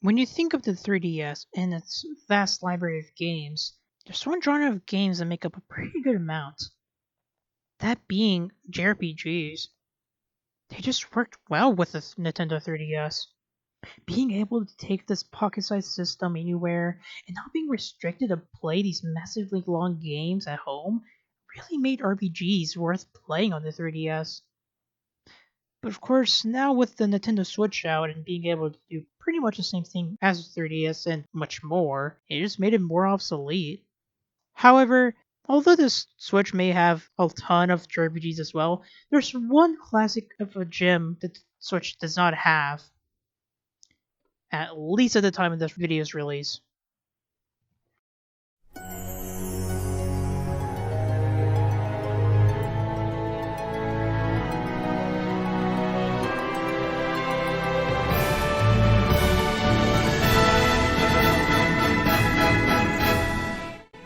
When you think of the 3DS and its vast library of games, there's one genre of games that make up a pretty good amount. That being JRPGs. They just worked well with the Nintendo 3DS. Being able to take this pocket-sized system anywhere and not being restricted to play these massively long games at home really made RPGs worth playing on the 3DS. But of course, now with the Nintendo Switch out and being able to do pretty much the same thing as the 3DS and much more, it just made it more obsolete. However, although this Switch may have a ton of JRPGs as well, there's one classic of a gem that the Switch does not have, at least at the time of this video's release.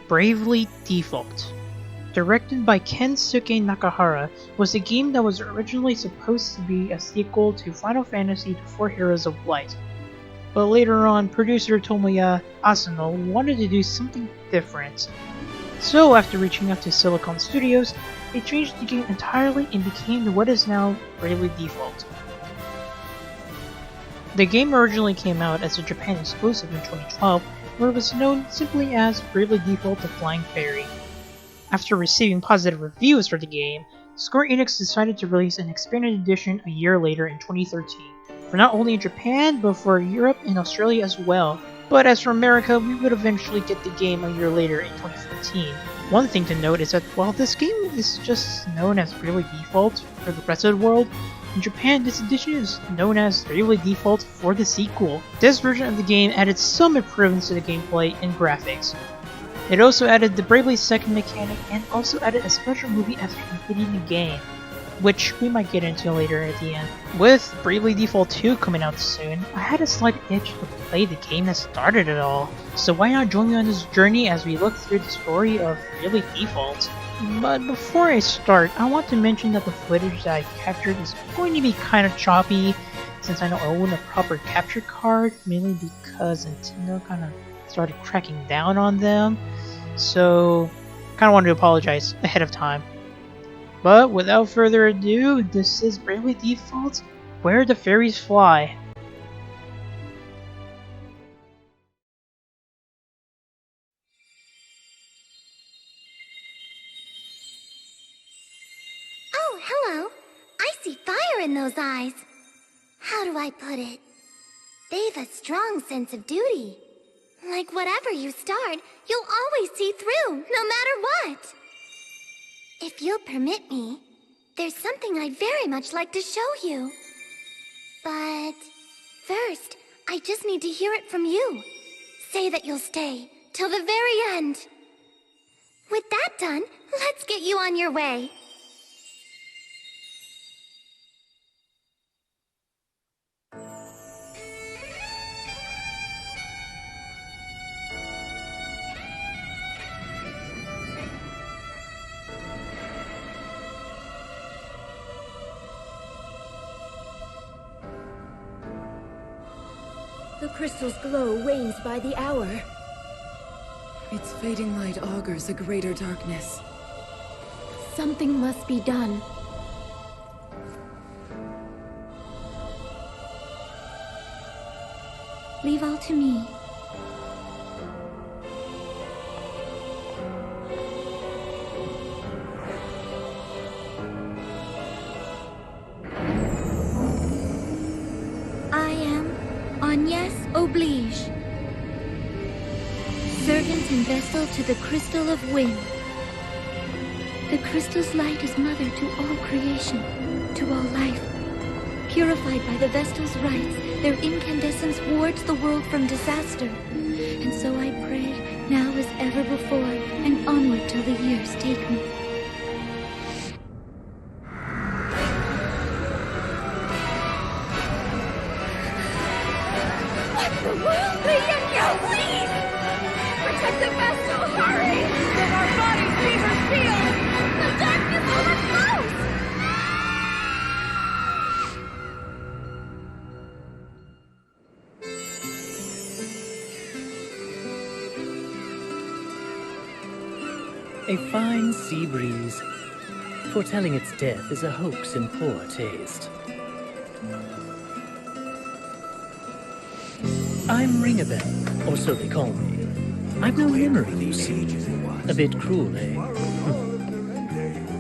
Bravely Default. Directed by Kensuke Nakahara, was a game that was originally supposed to be a sequel to Final Fantasy IV Heroes of Light. But later on, producer Tomoya Asano wanted to do something different. So after reaching out to Silicon Studios, they changed the game entirely and became what is now Bravely Default. The game originally came out as a Japan exclusive in 2012, where it was known simply as Bravely Default The Flying Fairy. After receiving positive reviews for the game, Square Enix decided to release an expanded edition a year later in 2013, for not only in Japan, but for Europe and Australia as well. But as for America, we would eventually get the game a year later in 2014. One thing to note is that while this game is just known as Bravely Default for the rest of the world, in Japan, this edition is known as Bravely Default for the sequel. This version of the game added some improvements to the gameplay and graphics. It also added the Bravely Second mechanic and also added a special movie after completing the game, which we might get into later at the end. With Bravely Default 2 coming out soon, I had a slight itch to play the game that started it all, so why not join me on this journey as we look through the story of Bravely Default? But before I start, I want to mention that the footage that I captured is going to be kind of choppy, since I don't own a proper capture card, mainly because Nintendo kind of started cracking down on them, so kind of wanted to apologize ahead of time. But without further ado, this is Bravely Default, Where the Fairies Fly. Oh, hello. I see fire in those eyes. How do I put it? They've a strong sense of duty. Like whatever you start, you'll always see through, no matter what. If you'll permit me, there's something I'd very much like to show you. But first, I just need to hear it from you. Say that you'll stay till the very end. With that done, let's get you on your way. The crystal's glow wanes by the hour. Its fading light augurs a greater darkness. Something must be done. Leave all to me. I am Agnes Oblige, servant and vessel to the Crystal of Wind. The crystal's light is mother to all creation, to all life. Purified by the Vestal's rites, their incandescence wards the world from disaster. And so I pray, now as ever before, and onward till the years take me. What the world? No, please! Protect the Vestal, hurry! Let our bodies be her shield! The darkness overflows! A fine sea breeze. Foretelling its death is a hoax in poor taste. I'm Ringabel, or so they call me. I've no memory, you see. A bit cruel, eh?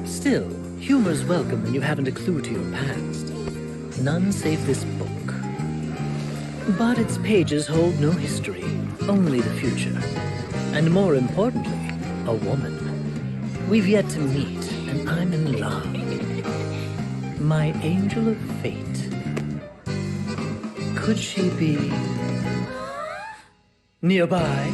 Still, humor's welcome when you haven't a clue to your past. None save this book. But its pages hold no history, only the future. And more importantly, a woman. We've yet to meet, and I'm in love. My angel of fate. Could she be nearby?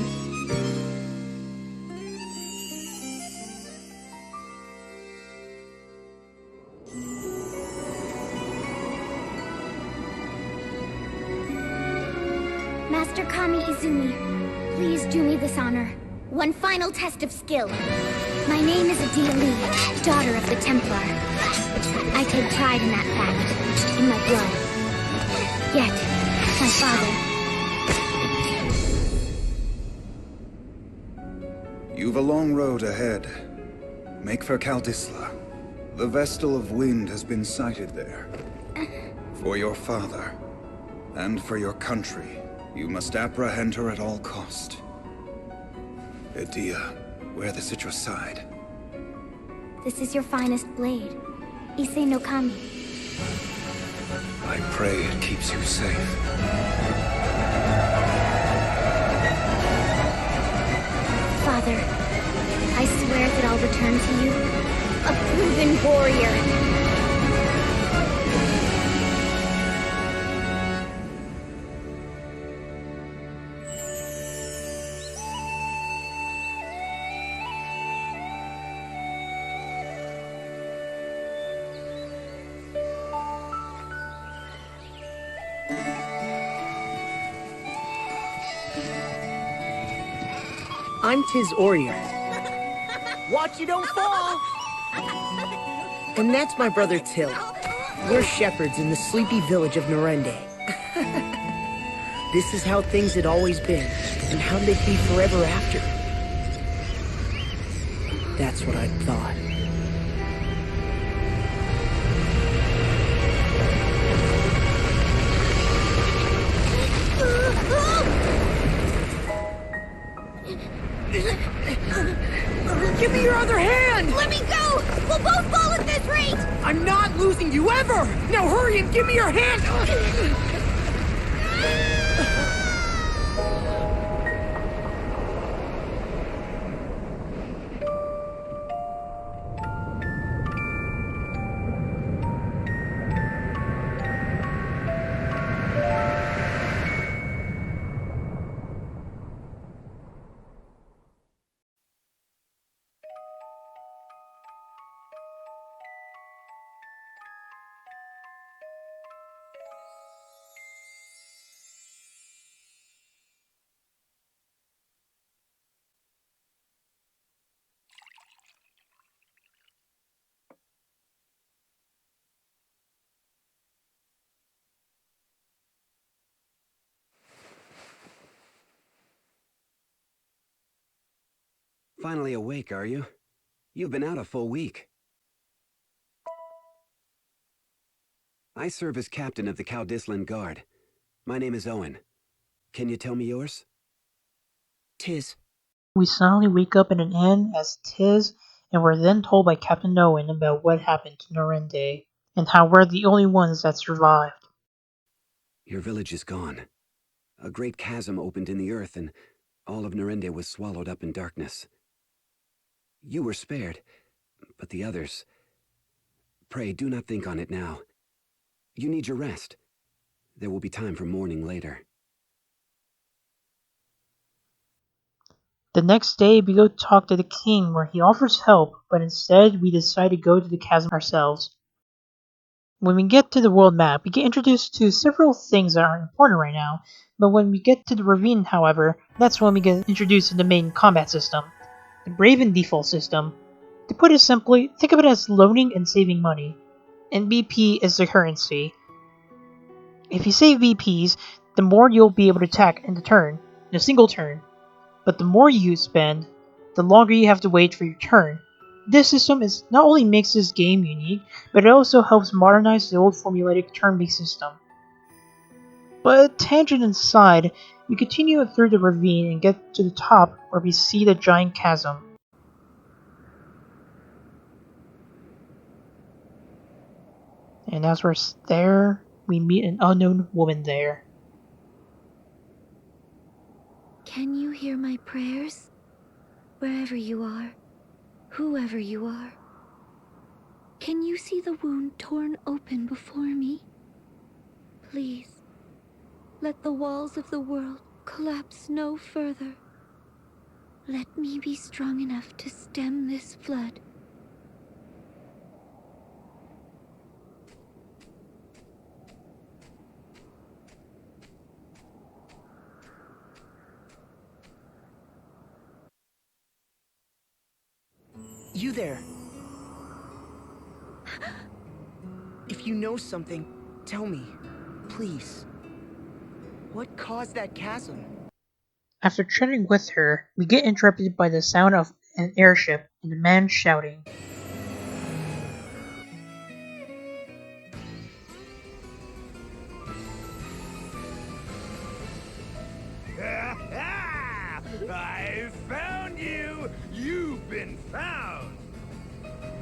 Master Kami Izumi, please do me this honor. One final test of skill. My name is Adia Lee, daughter of the Templar. I take pride in that fact, in my blood. Yet, my father... You've a long road ahead. Make for Kaldisla. The Vestal of Wind has been sighted there. For your father, and for your country, you must apprehend her at all cost. Adia, wear this at your side. This is your finest blade. Issei no Kami. I pray it keeps you safe. Father, I swear that I'll return to you a proven warrior. I'm Tiz Orier. Watch you don't fall! And that's my brother Till. We're shepherds in the sleepy village of Norende. This is how things had always been, and how they'd be forever after. That's what I thought. Give me your other hand! Let me go! We'll both fall at this rate! I'm not losing you ever! Now hurry and give me your hand! Finally awake, are you? You've been out a full week. I serve as captain of the Kaldislan Guard. My name is Owen. Can you tell me yours? Tiz. We suddenly wake up in an inn as Tiz, and we're then told by Captain Owen about what happened to Norende, and how we're the only ones that survived. Your village is gone. A great chasm opened in the earth, and all of Norende was swallowed up in darkness. You were spared, but the others... Pray, do not think on it now. You need your rest. There will be time for mourning later. The next day, we go talk to the king, where he offers help, but instead we decide to go to the chasm ourselves. When we get to the world map, we get introduced to several things that aren't important right now, but when we get to the ravine, however, that's when we get introduced to the main combat system, the Braven default system. To put it simply, think of it as loaning and saving money, and BP is the currency. If you save BPs, the more you'll be able to attack in a single turn, but the more you spend, the longer you have to wait for your turn. This system not only makes this game unique, but it also helps modernize the old formulaic turn-based system. But tangent aside, we continue through the ravine and get to the top where we see the giant chasm. And as we're there, we meet an unknown woman there. Can you hear my prayers? Wherever you are, whoever you are. Can you see the wound torn open before me? Please, let the walls of the world collapse no further. Let me be strong enough to stem this flood. You there. If you know something, tell me, please. What caused that chasm? After chatting with her, we get interrupted by the sound of an airship and a man shouting. I found you! You've been found!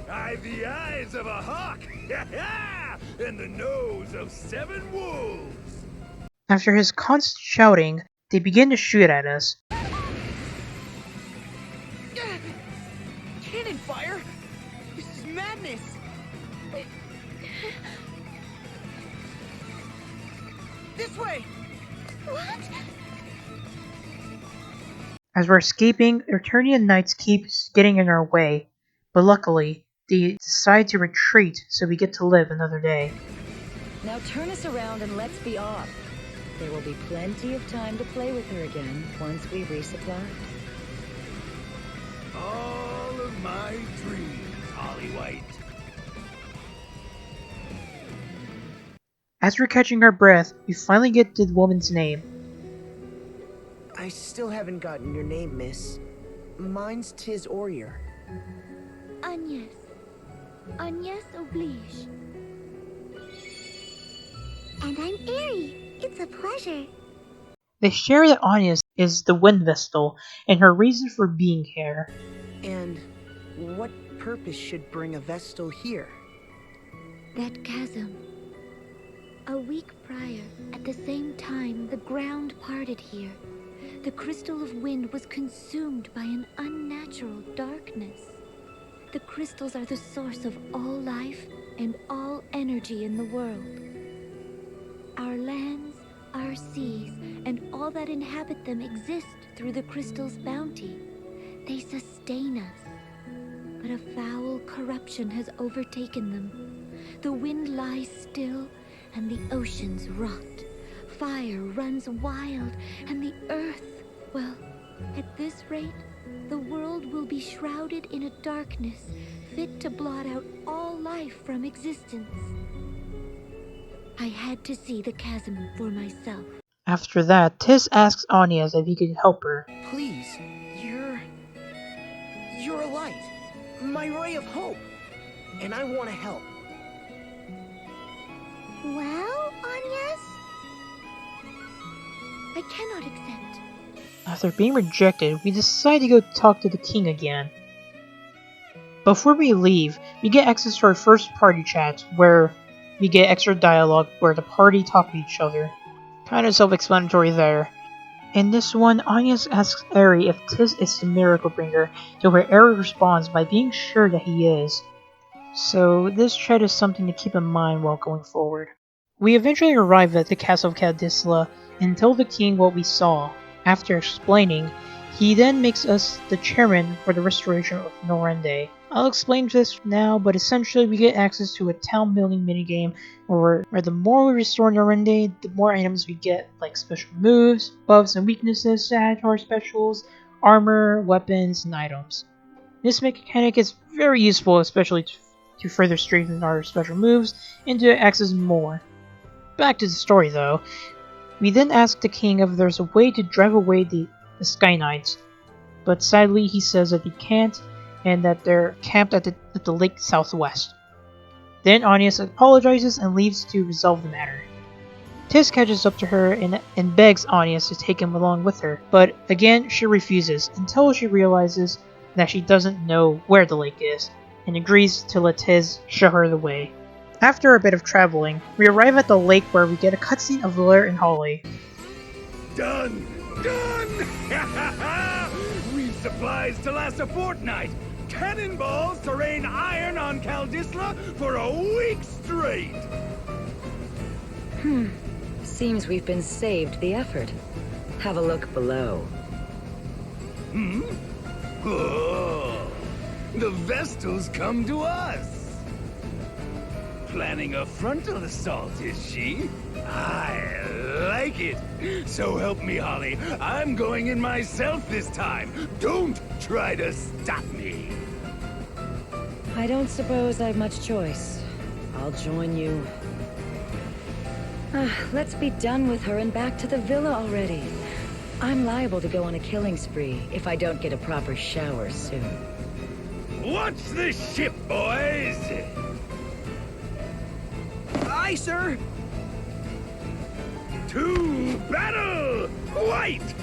I've the eyes of a hawk! And the nose of 7 wolves! After his constant shouting, they begin to shoot at us. Cannon fire? This is madness! This way! What? As we're escaping, Eternian knights keep getting in our way, but luckily, they decide to retreat so we get to live another day. Now turn us around and let's be off. There will be plenty of time to play with her again once we resupply. All of my dreams, Holly White. As we're catching our breath, we finally get to the woman's name. I still haven't gotten your name, miss. Mine's Tis Orier. Agnes. Agnes oblige. And I'm Aerie. It's a pleasure. They share that Agnes is the Wind Vestal and her reason for being here. And what purpose should bring a Vestal here? That chasm. A week prior, at the same time, the ground parted here. The crystal of wind was consumed by an unnatural darkness. The crystals are the source of all life and all energy in the world. Our lands, our seas, and all that inhabit them exist through the crystal's bounty. They sustain us. But a foul corruption has overtaken them. The wind lies still, and the oceans rot. Fire runs wild, and the earth, well, at this rate, the world will be shrouded in a darkness fit to blot out all life from existence. I had to see the chasm for myself. After that, Tis asks Agnes if he could help her. Please, you're a light. My ray of hope. And I want to help. Well, Agnes? I cannot accept. After being rejected, we decide to go talk to the king again. Before we leave, we get access to our first party chat, where we get extra dialogue where the party talk to each other. Kinda self-explanatory there. In this one, Agnes asks Aerie if Tis is the miracle bringer, to where Aerie responds by being sure that he is. So this chat is something to keep in mind while going forward. We eventually arrive at the castle of Cadisla and tell the king what we saw. After explaining, he then makes us the chairman for the restoration of Norende. I'll explain this now, but essentially we get access to a town building minigame where the more we restore Norende, the more items we get, like special moves, buffs and weaknesses to add to our specials, armor, weapons, and items. This mechanic is very useful, especially to further strengthen our special moves and to access more. Back to the story though. We then ask the king if there's a way to drive away the Sky Knights. but sadly he says that he can't and that they're camped at the lake southwest. Then Anius apologizes and leaves to resolve the matter. Tiz catches up to her and begs Anius to take him along with her, but again she refuses until she realizes that she doesn't know where the lake is, and agrees to let Tiz show her the way. After a bit of traveling, we arrive at the lake where we get a cutscene of Lair and Holly. Done! Done! We've supplies to last a fortnight! Cannonballs to rain iron on Caldisla for a week straight! Seems we've been saved the effort. Have a look below. Oh, the Vestal's come to us! Planning a frontal assault, is she? I like it. So help me, Holly. I'm going in myself this time. Don't try to stop me. I don't suppose I've much choice. I'll join you. Let's be done with her and back to the villa already. I'm liable to go on a killing spree if I don't get a proper shower soon. Watch the ship, boys! Aye, sir! To battle! White!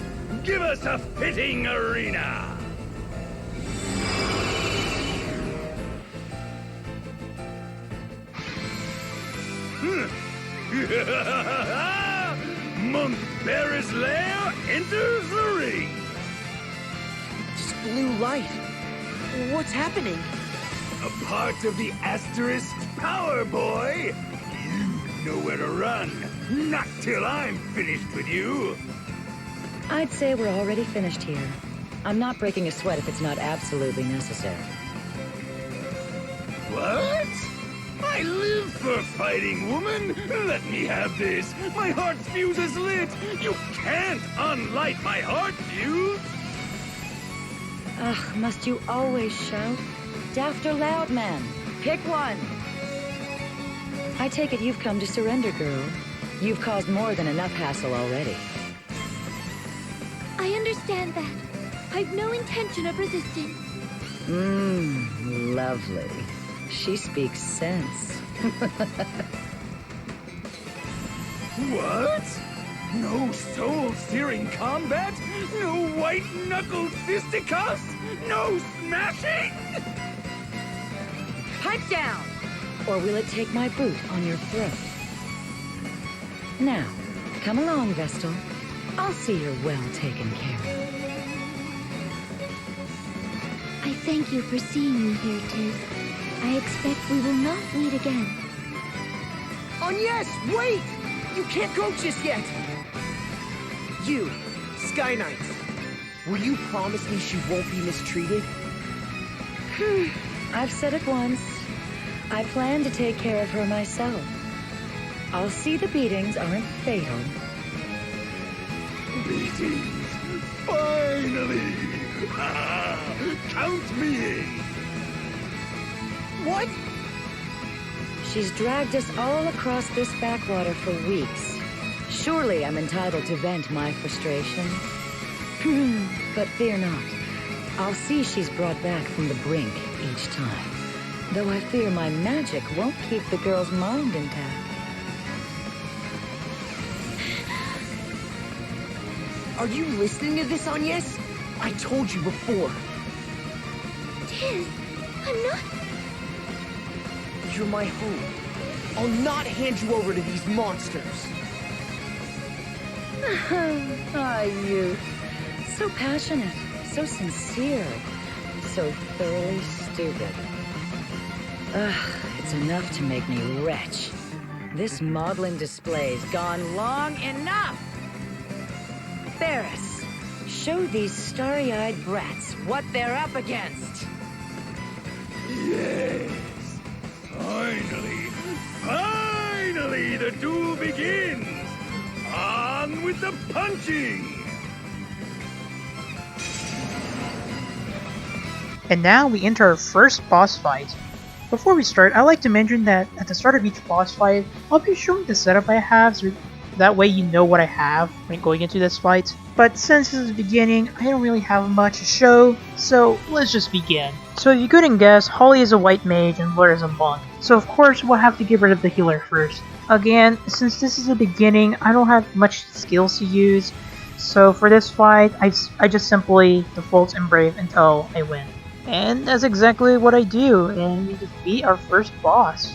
Give us a fitting arena! Monk Bear's lair enters the ring! Just blue light. What's happening? A part of the Asterisk's power, boy! You know where to run. Not till I'm finished with you. I'd say we're already finished here. I'm not breaking a sweat if it's not absolutely necessary. What? I live for fighting, woman! Let me have this! My heart fuse is lit! You can't unlight my heart fuse! Ugh, must you always shout? Daft or loud, man? Pick one! I take it you've come to surrender, girl. You've caused more than enough hassle already. I understand that. I've no intention of resisting. Lovely. She speaks sense. What? No soul-searing combat? No white-knuckled fisticuffs? No smashing? Pipe down! Or will it take my boot on your throat? Now, come along, Vestal. I'll see you're well taken care of. I thank you for seeing me here, Tiz. I expect we will not meet again. Yes, wait! You can't go just yet! You, Sky Knights, will you promise me she won't be mistreated? I've said it once. I plan to take care of her myself. I'll see the beatings aren't fatal. Beatings! Finally! Count me in! What? She's dragged us all across this backwater for weeks. Surely I'm entitled to vent my frustration. But fear not. I'll see she's brought back from the brink each time. Though I fear my magic won't keep the girl's mind intact. Are you listening to this, Agnes? I told you before. Tiz, I'm not... You're my hope. I'll not hand you over to these monsters. You. So passionate, so sincere, so thoroughly stupid. It's enough to make me retch. This maudlin display's gone long enough! Ferris, show these starry-eyed brats what they're up against! Yes! Finally, the duel begins! On with the punching! And now we enter our first boss fight. Before we start, I'd like to mention that at the start of each boss fight, I'll be showing the setup I have, so that way you know what I have when going into this fight. But since this is the beginning, I don't really have much to show, so let's just begin. So if you couldn't guess, Holly is a white mage and Blair is a monk. So of course we'll have to get rid of the healer first. Again, since this is the beginning, I don't have much skills to use, so for this fight, I just simply default and brave until I win. And that's exactly what I do, and we defeat our first boss.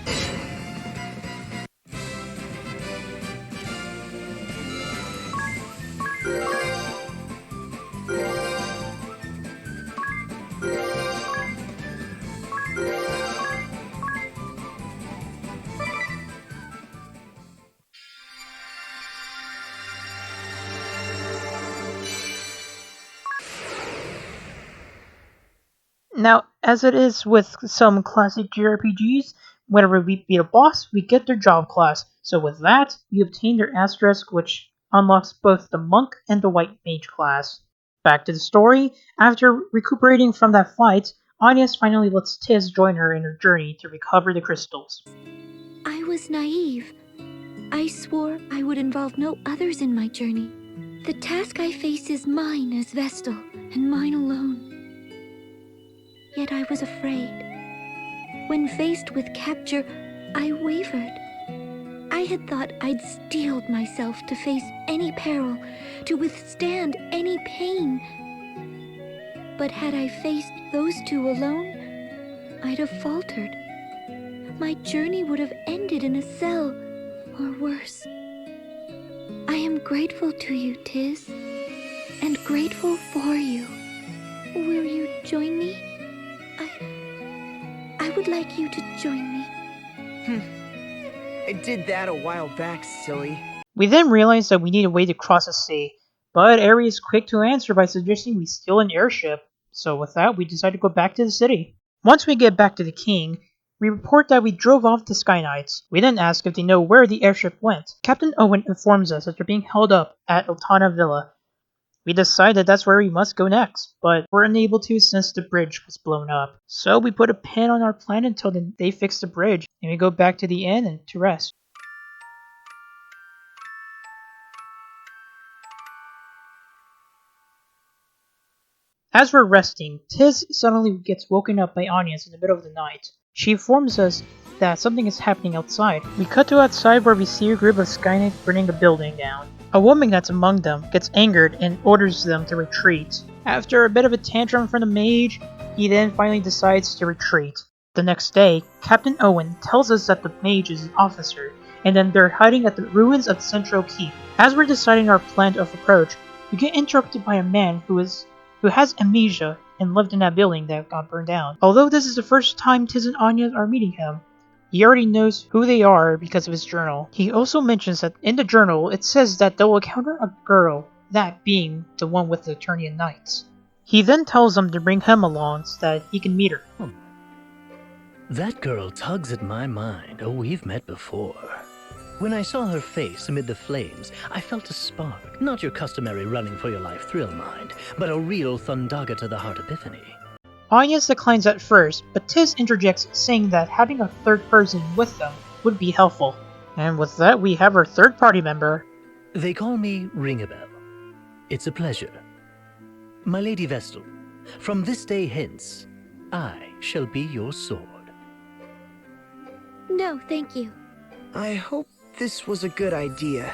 Now, as it is with some classic JRPGs, whenever we beat a boss, we get their job class. So with that, we obtain their asterisk, which unlocks both the monk and the white mage class. Back to the story, after recuperating from that fight, Anya finally lets Tiz join her in her journey to recover the crystals. I was naive. I swore I would involve no others in my journey. The task I face is mine as Vestal, and mine alone. Yet I was afraid. When faced with capture, I wavered. I had thought I'd steeled myself to face any peril, to withstand any pain. But had I faced those two alone, I'd have faltered. My journey would have ended in a cell, or worse. I am grateful to you, Tiz, and grateful for you. Will you join me? I would like you to join me. I did that a while back, silly. We then realize that we need a way to cross the sea, but Eri is quick to answer by suggesting we steal an airship. So with that, we decide to go back to the city. Once we get back to the king, we report that we drove off the Sky Knights. We then ask if they know where the airship went. Captain Owen informs us that they're being held up at Iltana Villa. We decide that that's where we must go next, but we're unable to since the bridge was blown up. So we put a pin on our plan until they fix the bridge, and we go back to the inn and to rest. As we're resting, Tiz suddenly gets woken up by Anya in the middle of the night. She informs us that something is happening outside. We cut to outside where we see a group of Sky Knights burning a building down. A woman that's among them gets angered and orders them to retreat. After a bit of a tantrum from the mage, he then finally decides to retreat. The next day, Captain Owen tells us that the mage is an officer, and then they're hiding at the ruins of Central Keep. As we're deciding our plan of approach, we get interrupted by a man who has amnesia and lived in that building that got burned down. Although this is the first time Tiz and Anya are meeting him, he already knows who they are because of his journal. He also mentions that in the journal it says that they'll encounter a girl, that being the one with the Eternian Knights. He then tells them to bring him along so that he can meet her. That girl tugs at my mind. Oh, we've met before. When I saw her face amid the flames, I felt a spark. Not your customary running for your life thrill mind, but a real Thundaga to the heart epiphany. Anya declines at first, but Tiz interjects saying that having a third person with them would be helpful. And with that, we have our third party member. They call me Ring-a-Bell. It's a pleasure. My Lady Vestal, from this day hence, I shall be your sword. No, thank you. I hope this was a good idea.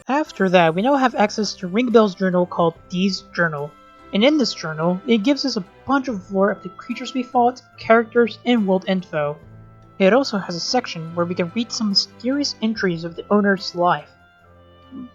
After that, we now have access to Ring-a-Bell's journal called Dee's Journal. And in this journal, it gives us a bunch of lore of the creatures we fought, characters, and world info. It also has a section where we can read some mysterious entries of the owner's life.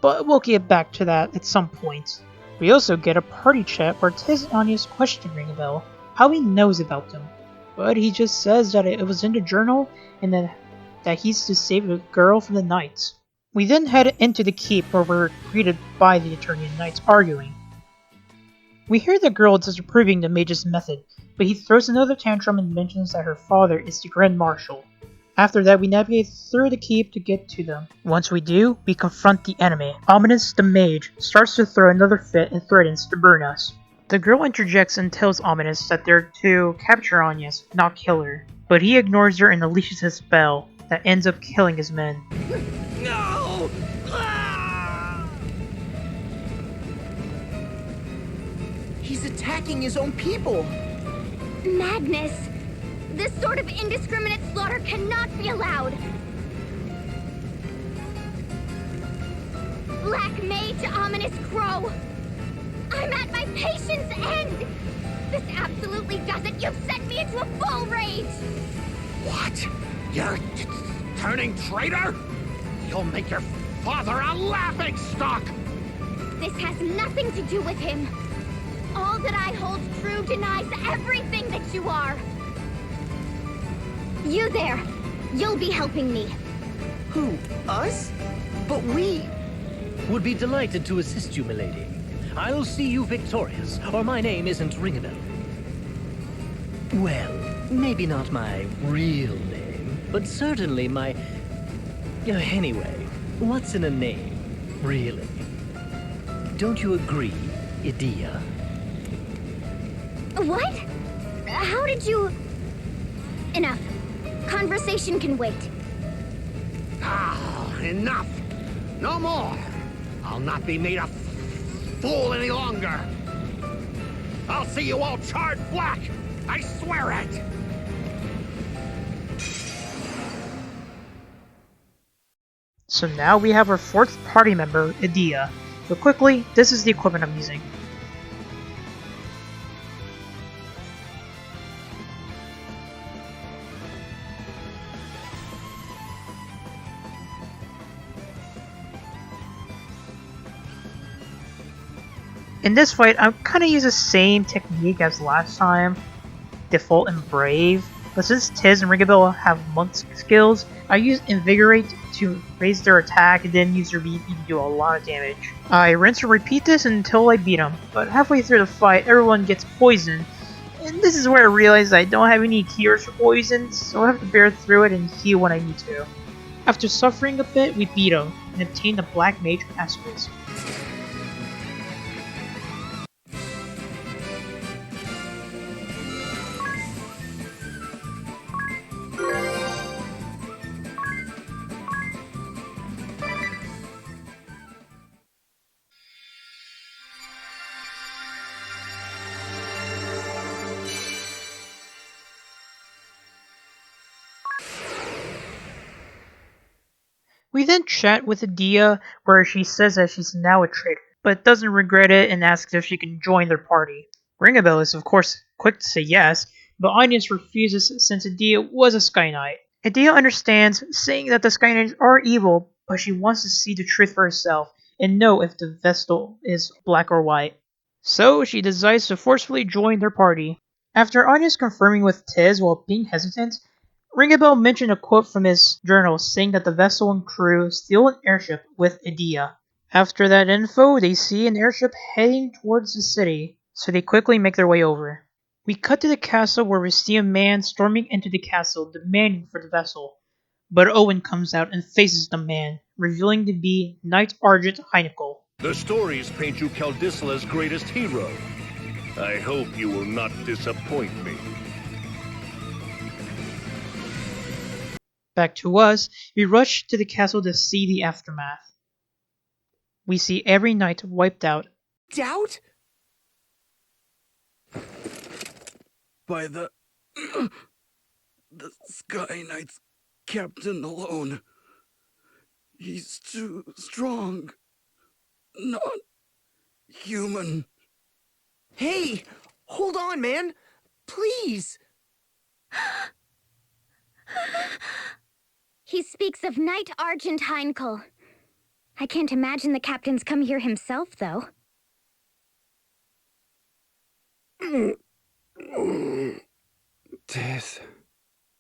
But we'll get back to that at some point. We also get a party chat where Tiz and Anya's question Ring-a-Bell how he knows about them. But he just says that it was in the journal and that he's to save a girl from the Knights. We then head into the keep where we're greeted by the Eternian Knights arguing. We hear the girl disapproving the mage's method, but he throws another tantrum and mentions that her father is the Grand Marshal. After that, we navigate through the keep to get to them. Once we do, we confront the enemy. Ominous, the mage, starts to throw another fit and threatens to burn us. The girl interjects and tells Ominous that they're to capture Agnes, not kill her. But he ignores her and unleashes his spell that ends up killing his men. No! He's attacking his own people. Madness! This sort of indiscriminate slaughter cannot be allowed! Black Mage, ominous crow! I'm at my patience end! This absolutely does it! You've sent me into a full rage! What? You're turning traitor? You'll make your father a laughingstock! This has nothing to do with him. All that I hold true denies everything that you are. You there. You'll be helping me. Who? Us? But we... Would be delighted to assist you, milady. I'll see you victorious, or my name isn't Ringabel. Well, maybe not my real name, but certainly my... Anyway, what's in a name, really? Don't you agree, Idia? What? How did you... Enough. Conversation can wait. Ah, enough! No more! I'll not be made a fool any longer! I'll see you all charred black! I swear it! So now we have our fourth party member, Idia. But quickly, this is the equipment I'm using. In this fight, I'm kinda use the same technique as last time, Default and Brave, but since Tiz and Ringabel have monk skills, I use Invigorate to raise their attack and then use their BP to do a lot of damage. I rinse and repeat this until I beat them, but halfway through the fight everyone gets poisoned, and this is where I realize I don't have any cures for poison, so I have to bear through it and heal when I need to. After suffering a bit, we beat them, and obtain the Black Mage Asterisk. We then chat with Adia, where she says that she's now a traitor, but doesn't regret it and asks if she can join their party. Ringabel is of course quick to say yes, but Agnes refuses since Adia was a Sky Knight. Adia understands, saying that the Sky Knights are evil, but she wants to see the truth for herself and know if the Vestal is black or white. So she decides to forcefully join their party. After Agnes confirming with Tiz while being hesitant, Ringabel mentioned a quote from his journal saying that the vessel and crew steal an airship with Idia. After that info, they see an airship heading towards the city, so they quickly make their way over. We cut to the castle where we see a man storming into the castle demanding for the vessel. But Owen comes out and faces the man, revealing to be Knight Argent Heinkel. The stories paint you Caldisla's greatest hero. I hope you will not disappoint me. Back to us, we rush to the castle to see the aftermath. We see every knight wiped out. Doubt? By the Sky Knight's captain alone. He's too strong. Not human. Hey! Hold on, man! Please! He speaks of Knight Argent Heinkel. I can't imagine the captain's come here himself, though. Tiz.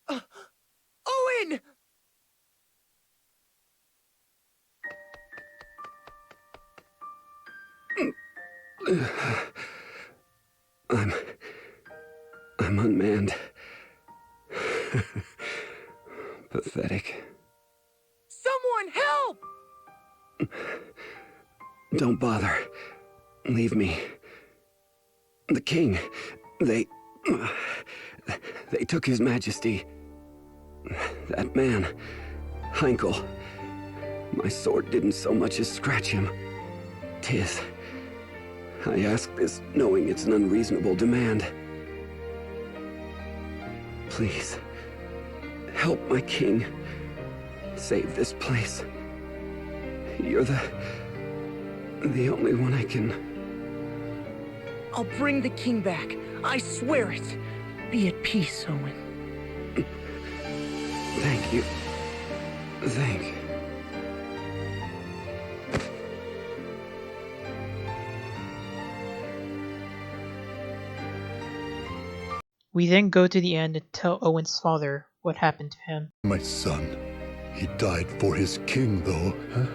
Owen! I'm unmanned. Pathetic. Someone help! Don't bother. Leave me. The king, they took his majesty. That man, Heinkel. My sword didn't so much as scratch him. Tiz, I ask this knowing it's an unreasonable demand. Please, help my king. Save this place. You're the only one I can... I'll bring the king back. I swear it. Be at peace, Owen. Thank you. Thank... We then go to the end and tell Owen's father what happened to him. My son, he died for his king, though, huh?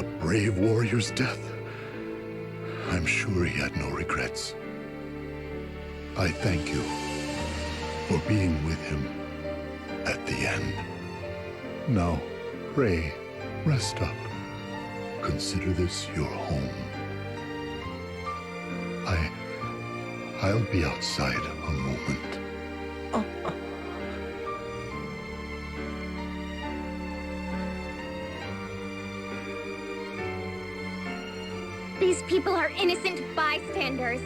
A brave warrior's death. I'm sure he had no regrets. I thank you for being with him at the end. Now, pray, rest up. Consider this your home. I'll be outside a moment. These people are innocent bystanders.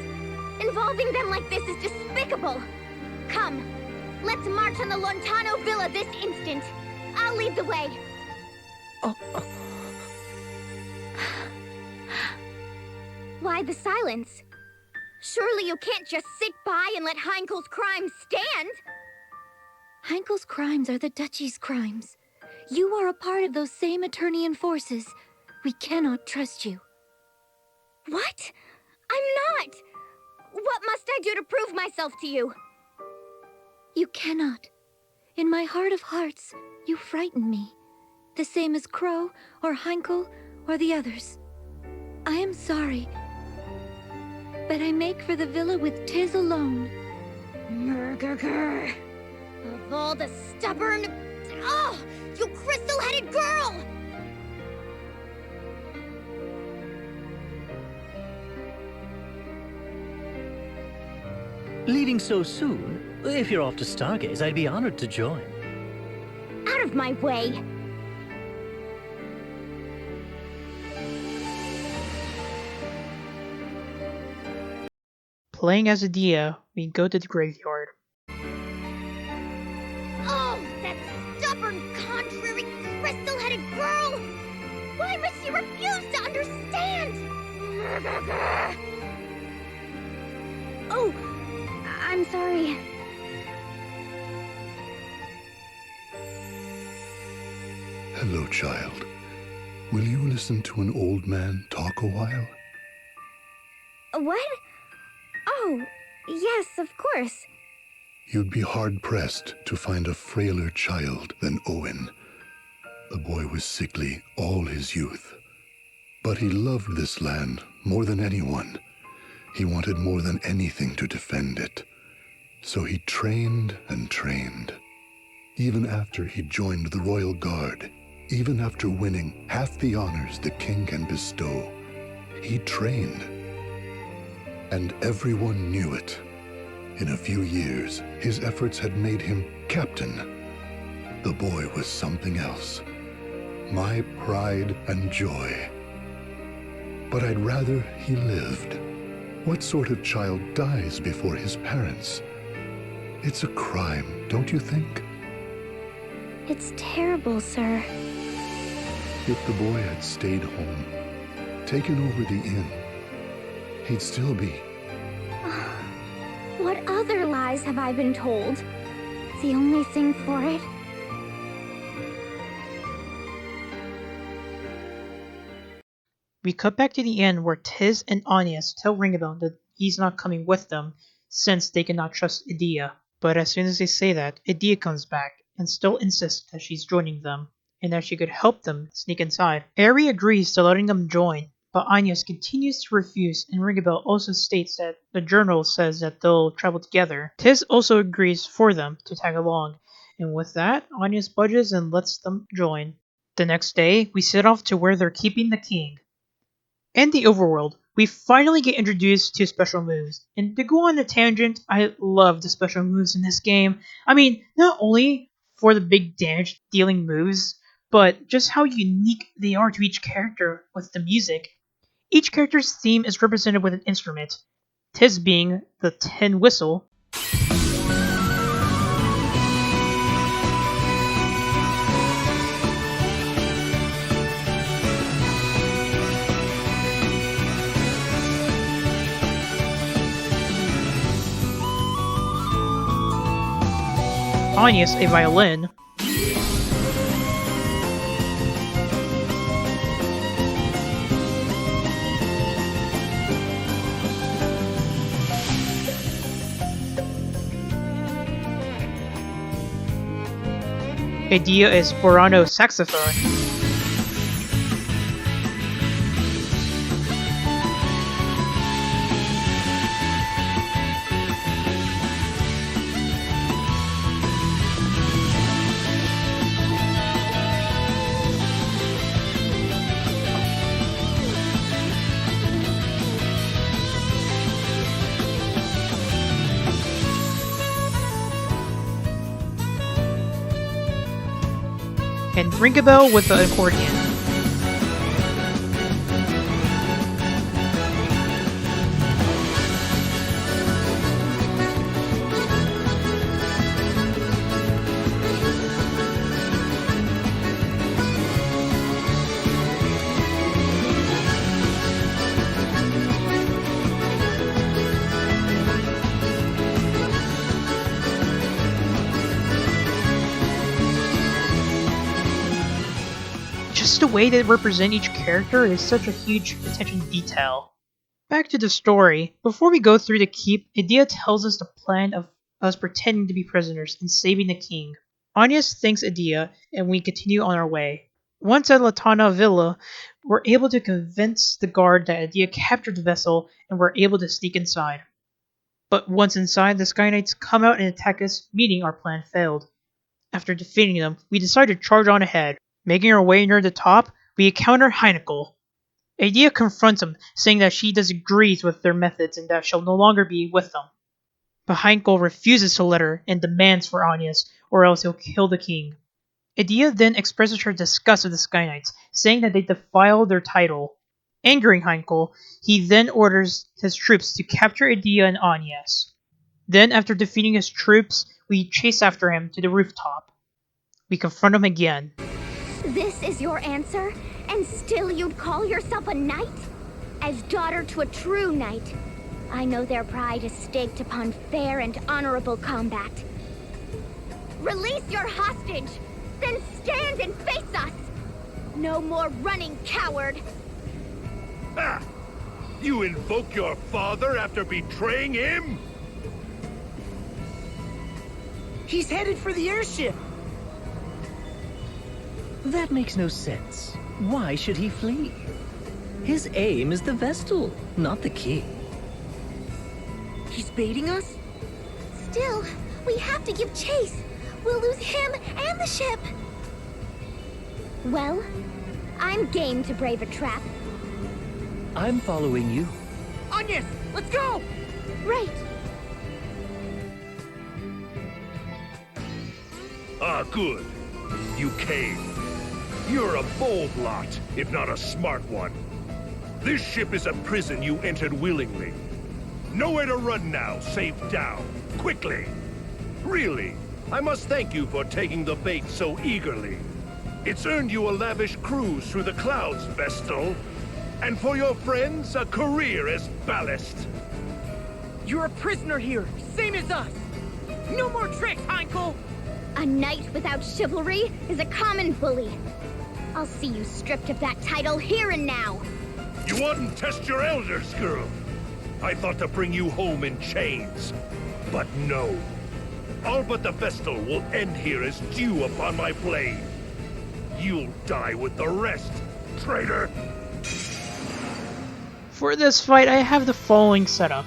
Involving them like this is despicable. Come, let's march on the Lontano Villa this instant. I'll lead the way. Why the silence? Surely you can't just sit by and let Heinkel's crimes stand! Heinkel's crimes are the Duchy's crimes. You are a part of those same Eternian forces. We cannot trust you. What? I'm not! What must I do to prove myself to you? You cannot. In my heart of hearts, you frighten me. The same as Crow, or Heinkel, or the others. I am sorry, but I make for the villa with Tiz alone. Murgurgur. Of all the stubborn... Oh! You crystal-headed girl! Leaving so soon? If you're off to Stargaze, I'd be honored to join. Out of my way! Playing as Adia, we go to the graveyard. Oh, that stubborn, contrary, crystal-headed girl! Why must she refuse to understand? Oh, I'm sorry. Hello, child. Will you listen to an old man talk a while? What? Oh, yes, of course. You'd be hard-pressed to find a frailer child than Owen. The boy was sickly all his youth. But he loved this land more than anyone. He wanted more than anything to defend it. So he trained and trained. Even after he joined the Royal Guard, even after winning half the honors the king can bestow, he trained. And everyone knew it. In a few years, his efforts had made him captain. The boy was something else. My pride and joy. But I'd rather he lived. What sort of child dies before his parents? It's a crime, don't you think? It's terrible, sir. If the boy had stayed home, taken over the inn, he'd still be... What other lies have I been told? The only thing for it? We cut back to the end where Tiz and Anias tell Ringabel that he's not coming with them since they cannot trust Adia. But as soon as they say that, Adia comes back and still insists that she's joining them and that she could help them sneak inside. Aerie agrees to letting them join, but Anias continues to refuse, and Ringabel also states that the journal says that they'll travel together. Tiz also agrees for them to tag along, and with that, Anias budges and lets them join. The next day, we set off to where they're keeping the king. In the overworld, we finally get introduced to special moves. And to go on a tangent, I love the special moves in this game. I mean, not only for the big damage dealing moves, but just how unique they are to each character with the music. Each character's theme is represented with an instrument, his being the tin whistle, Anya's a violin, Idea is Burano saxophone, and Ringabel with the accordion. Just the way they represent each character is such a huge attention to detail. Back to the story. Before we go through the keep, Idea tells us the plan of us pretending to be prisoners and saving the king. Anya thanks Idea, and we continue on our way. Once at Latana Villa, we're able to convince the guard that Idea captured the vessel and we're able to sneak inside. But once inside, the Sky Knights come out and attack us, meaning our plan failed. After defeating them, we decide to charge on ahead. Making our way near the top, we encounter Heinkel. Idea confronts him, saying that she disagrees with their methods and that she'll no longer be with them. But Heinkel refuses to let her and demands for Anya's, or else he'll kill the king. Idea then expresses her disgust of the Sky Knights, saying that they defile their title. Angering Heinkel, he then orders his troops to capture Idea and Anya's. Then, after defeating his troops, we chase after him to the rooftop. We confront him again. This is your answer? And still you'd call yourself a knight? As daughter to a true knight, I know their pride is staked upon fair and honorable combat. Release your hostage! Then stand and face us! No more running, coward! Ah! You invoke your father after betraying him? He's headed for the airship! That makes no sense. Why should he flee? His aim is the Vestal, not the king. He's baiting us? Still, we have to give chase. We'll lose him and the ship. Well, I'm game to brave a trap. I'm following you. Anya, let's go! Right. Ah, good. You came. You're a bold lot, if not a smart one. This ship is a prison you entered willingly. Nowhere to run now, safe down. Quickly. Really, I must thank you for taking the bait so eagerly. It's earned you a lavish cruise through the clouds, Vestal. And for your friends, a career as ballast. You're a prisoner here, same as us! No more tricks, Heinkel! A knight without chivalry is a common bully. I'll see you stripped of that title here and now. You wouldn't test your elders, girl. I thought to bring you home in chains. But no. All but the Vestal will end here as dew upon my blade. You'll die with the rest, traitor! For this fight, I have the following setup.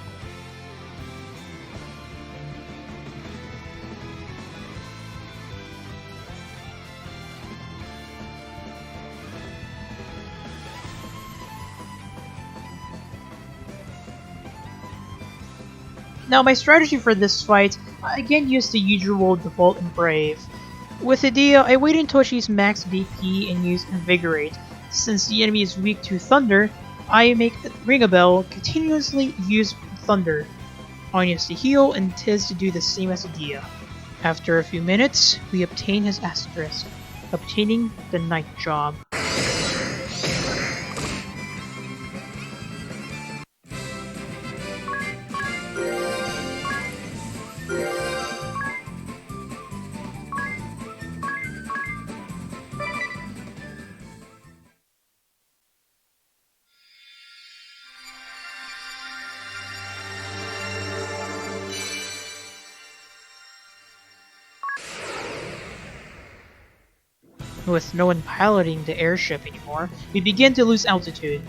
Now my strategy for this fight, I again used the usual default and brave. With Idea, I wait until she's max BP and use Invigorate. Since the enemy is weak to thunder, I make Ringabel continuously use thunder. Anya's to heal and Tiz to do the same as Adia. After a few minutes, we obtain his asterisk, obtaining the night job. With no one piloting the airship anymore, we begin to lose altitude.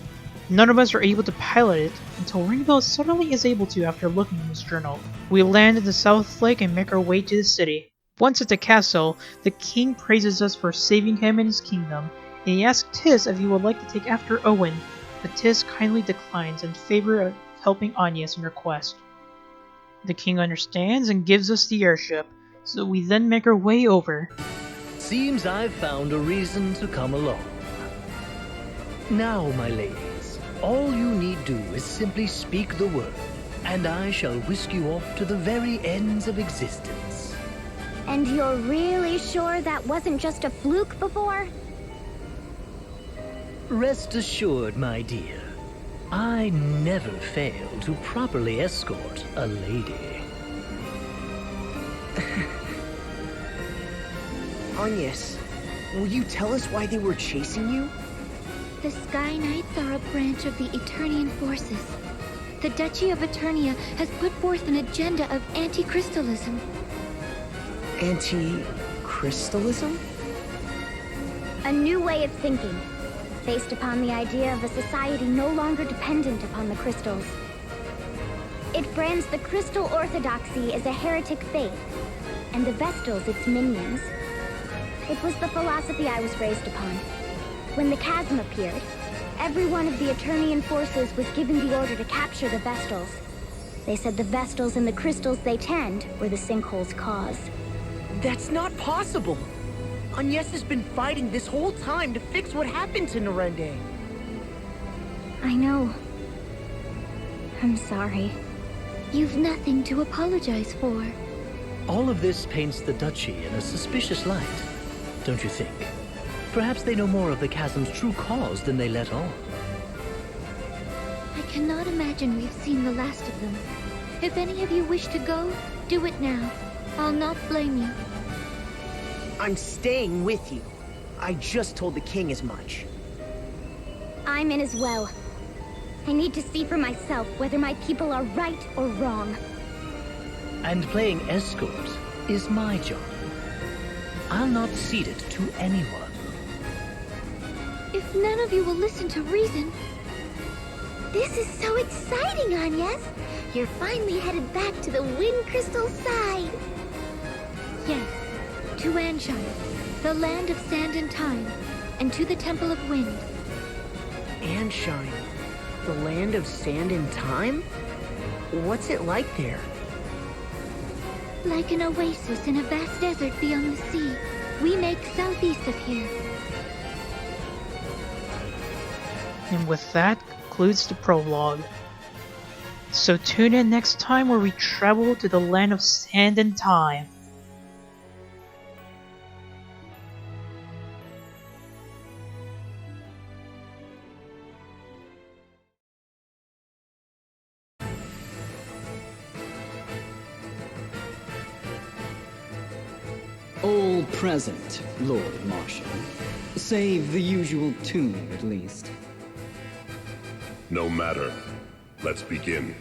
None of us are able to pilot it until Ringbell suddenly is able to after looking in his journal. We land at the South Lake and make our way to the city. Once at the castle, the king praises us for saving him and his kingdom, and he asks Tiz if he would like to take after Owen, but Tiz kindly declines in favor of helping Anya's in her quest. The king understands and gives us the airship, so we then make our way over. Seems I've found a reason to come along. Now, my ladies, all you need do is simply speak the word, and I shall whisk you off to the very ends of existence. And you're really sure that wasn't just a fluke before? Rest assured, my dear, I never fail to properly escort a lady. Agnes, will you tell us why they were chasing you? The Sky Knights are a branch of the Eternian forces. The Duchy of Eternia has put forth an agenda of anti-crystalism. Anti-crystalism? A new way of thinking, based upon the idea of a society no longer dependent upon the crystals. It brands the crystal orthodoxy as a heretic faith, and the Vestals its minions. It was the philosophy I was raised upon. When the chasm appeared, every one of the Eternian forces was given the order to capture the Vestals. They said the Vestals and the crystals they tend were the sinkhole's cause. That's not possible! Agnes has been fighting this whole time to fix what happened to Norende. I know. I'm sorry. You've nothing to apologize for. All of this paints the Duchy in a suspicious light, don't you think? Perhaps they know more of the chasm's true cause than they let on. I cannot imagine we've seen the last of them. If any of you wish to go, do it now. I'll not blame you. I'm staying with you. I just told the king as much. I'm in as well. I need to see for myself whether my people are right or wrong. And playing escort is my job. I'll not cede it to anyone. If none of you will listen to reason... This is so exciting, Agnes! You're finally headed back to the Wind Crystal side! Yes, to Anshine, the land of sand and time, and to the Temple of Wind. Anshine, the land of sand and time? What's it like there? Like an oasis in a vast desert beyond the sea, we make southeast of here. And with that concludes the prologue. So tune in next time where we travel to the land of sand and time. All present, Lord Marshal. Save the usual tune, at least. No matter. Let's begin.